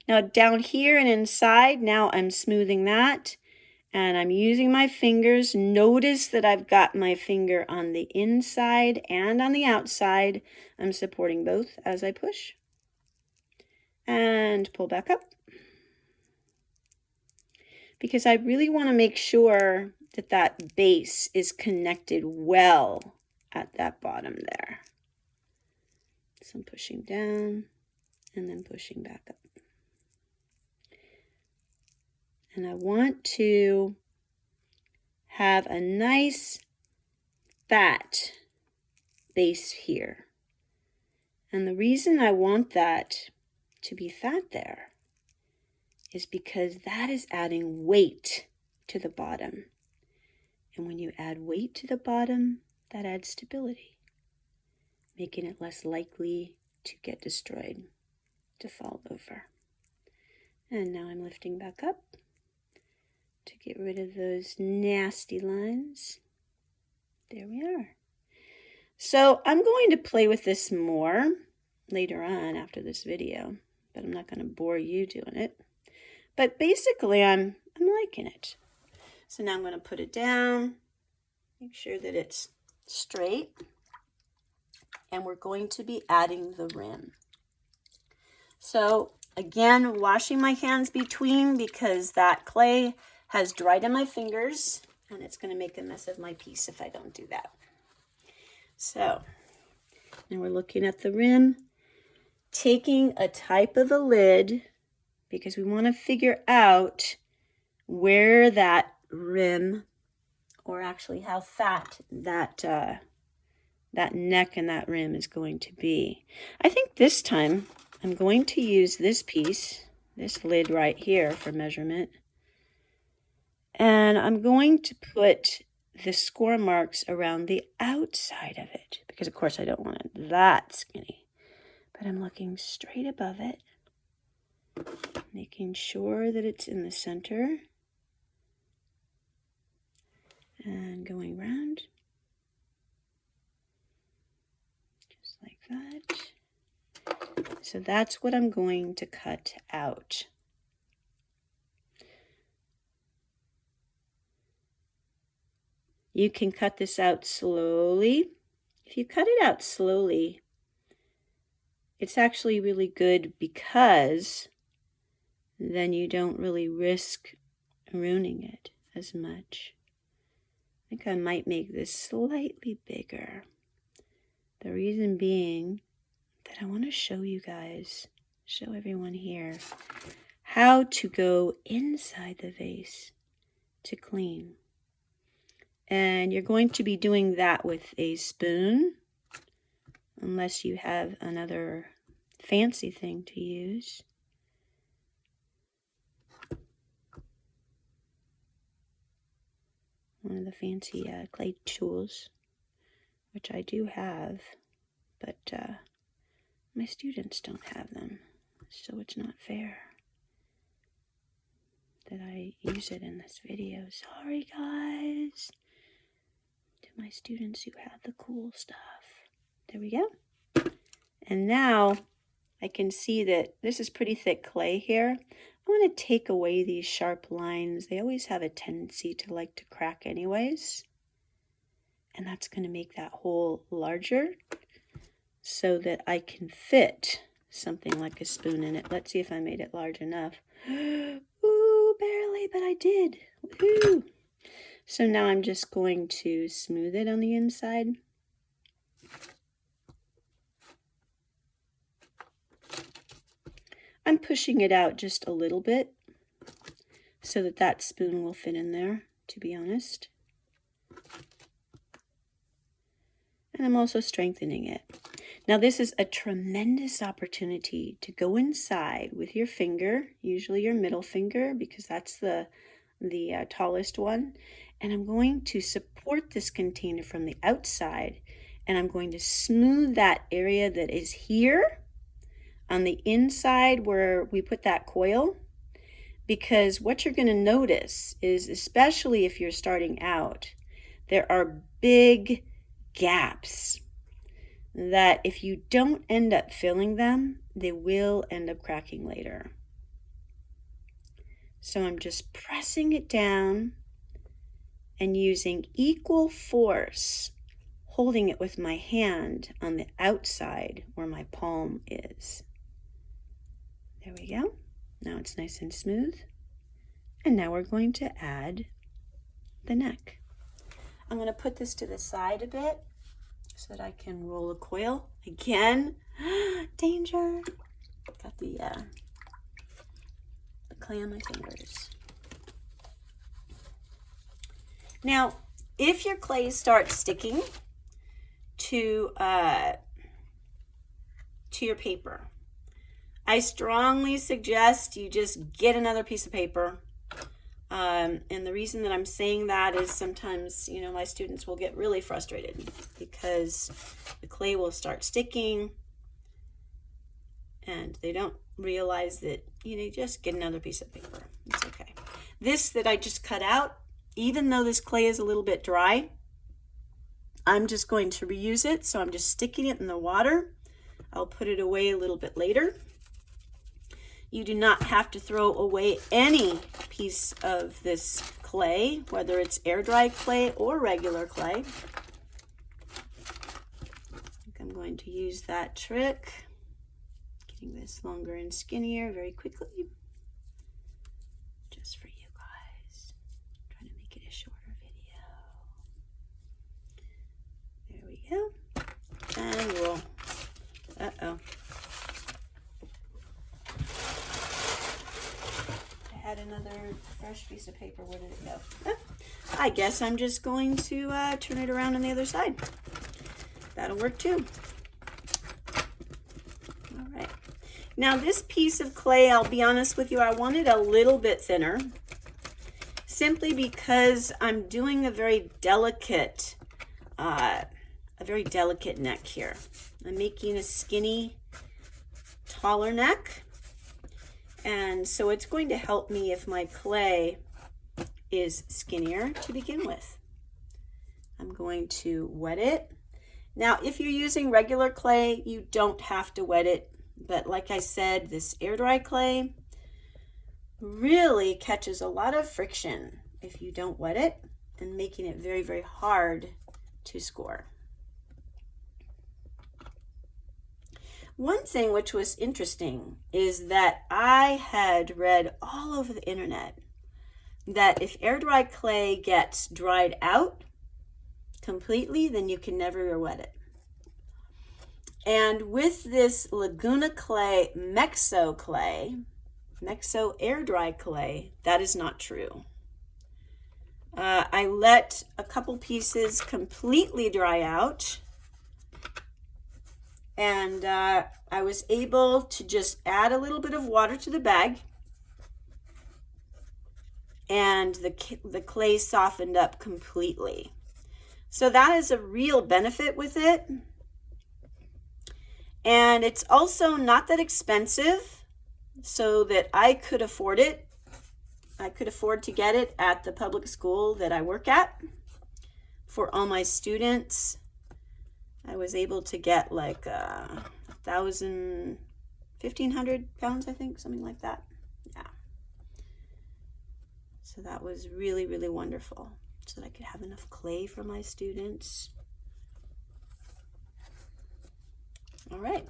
Now down here and inside, now I'm smoothing that. And I'm using my fingers. Notice that I've got my finger on the inside and on the outside. I'm supporting both as I push. And pull back up. Because I really want to make sure that that base is connected well at that bottom there. So I'm pushing down and then pushing back up. And I want to have a nice fat base here. And the reason I want that to be fat there is because that is adding weight to the bottom. And when you add weight to the bottom, that adds stability, making it less likely to get destroyed, to fall over. And now I'm lifting back up to get rid of those nasty lines. There we are. So I'm going to play with this more later on after this video, but I'm not going to bore you doing it. But basically I'm liking it. So now I'm going to put it down, make sure that it's straight, and we're going to be adding the rim. So again, washing my hands between because that clay has dried on my fingers and it's going to make a mess of my piece if I don't do that. So now we're looking at the rim, taking a type of a lid because we want to figure out where that rim, or actually how fat that neck and that rim is going to be. I think this time I'm going to use this piece, this lid right here for measurement. And I'm going to put the score marks around the outside of it because of course I don't want it that skinny. But I'm looking straight above it, making sure that it's in the center. And going round. Just like that. So that's what I'm going to cut out. You can cut this out slowly. If you cut it out slowly, it's actually really good because then you don't really risk ruining it as much. I think I might make this slightly bigger. The reason being that I want to show you guys, show everyone here, how to go inside the vase to clean. And you're going to be doing that with a spoon, unless you have another fancy thing to use. One of the fancy clay tools, which I do have, but my students don't have them, so it's not fair that I use it in this video. Sorry guys, to my students who have the cool stuff. There we go. And now I can see that this is pretty thick clay here. I want to take away these sharp lines. They always have a tendency to like to crack anyways. And that's going to make that hole larger so that I can fit something like a spoon in it. Let's see if I made it large enough. Ooh, barely, but I did. Woohoo! So now I'm just going to smooth it on the inside. I'm pushing it out just a little bit so that that spoon will fit in there, to be honest. And I'm also strengthening it. Now this is a tremendous opportunity to go inside with your finger, usually your middle finger, because that's the tallest one. And I'm going to support this container from the outside, and I'm going to smooth that area that is here on the inside where we put that coil, because what you're going to notice is, especially if you're starting out, there are big gaps that if you don't end up filling them, they will end up cracking later. So I'm just pressing it down and using equal force, holding it with my hand on the outside where my palm is. There we go. Now it's nice and smooth. And now we're going to add the neck. I'm going to put this to the side a bit so that I can roll a coil again. Danger! Got the clay on my fingers. Now, if your clay starts sticking to your paper, I strongly suggest you just get another piece of paper. And the reason that I'm saying that is sometimes, you know, my students will get really frustrated because the clay will start sticking and they don't realize that, you know, just get another piece of paper. It's okay. This that I just cut out, even though this clay is a little bit dry, I'm just going to reuse it. So I'm just sticking it in the water. I'll put it away a little bit later. You do not have to throw away any piece of this clay, whether it's air dry clay or regular clay. I think I'm going to use that trick, getting this longer and skinnier very quickly, just for you guys. I'm trying to make it a shorter video. There we go. And we'll, had another fresh piece of paper. Where did it go? I guess I'm just going to turn it around on the other side. That'll work too. All right. Now this piece of clay, I'll be honest with you, I want it a little bit thinner, simply because I'm doing a very delicate neck here. I'm making a skinny, taller neck. And so it's going to help me if my clay is skinnier to begin with. I'm going to wet it. Now, if you're using regular clay, you don't have to wet it. But like I said, this air dry clay really catches a lot of friction if you don't wet it, and making it very, very hard to score. One thing which was interesting is that I had read all over the internet that if air dry clay gets dried out completely, then you can never wet it. And with this Laguna clay, Mexo air dry clay, that is not true. I let a couple pieces completely dry out, and I was able to just add a little bit of water to the bag, and the clay softened up completely. So that is a real benefit with it. And it's also not that expensive, so that I could afford it. I could afford to get it at the public school that I work at for all my students. I was able to get like 1,500 pounds, I think, something like that. Yeah. So that was really, really wonderful, so that I could have enough clay for my students. All right.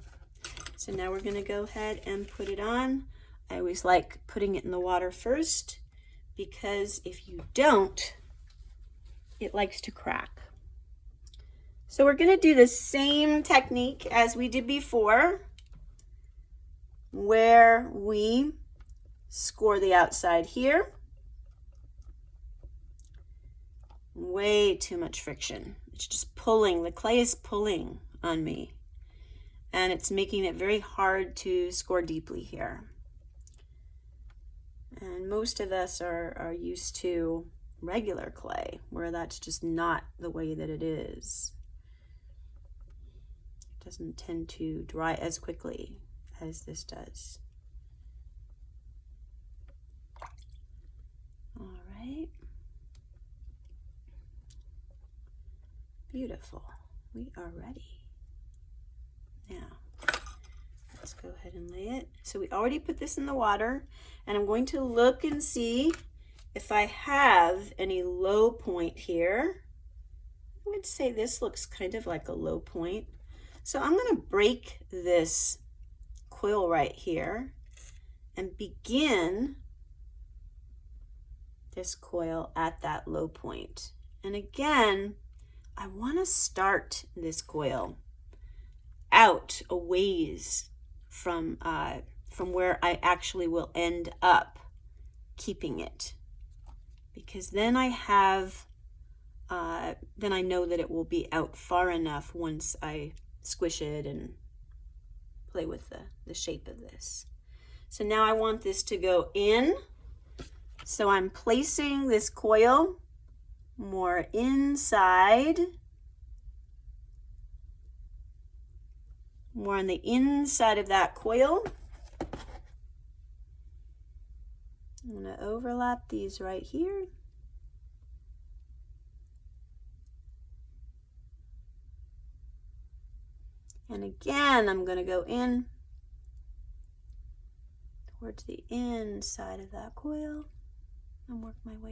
So now we're going to go ahead and put it on. I always like putting it in the water first, because if you don't, it likes to crack. So we're going to do the same technique as we did before, where we score the outside here. Way too much friction. It's just pulling. The clay is pulling on me, and it's making it very hard to score deeply here. And most of us are used to regular clay, where that's just not the way that it is. It doesn't tend to dry as quickly as this does. All right. Beautiful. We are ready. Now, let's go ahead and lay it. So we already put this in the water, And I'm going to look and see if I have any low point here. I would say this looks kind of like a low point. So I'm going to break this coil right here and begin this coil at that low point. And again, I want to start this coil out a ways from where I actually will end up keeping it, because then I have then I know that it will be out far enough once I squish it and play with the shape of this. So now I want this to go in, so I'm placing this coil more inside, more on the inside of that coil. I'm going to overlap these right here. And again, I'm going to go in towards the inside of that coil and work my way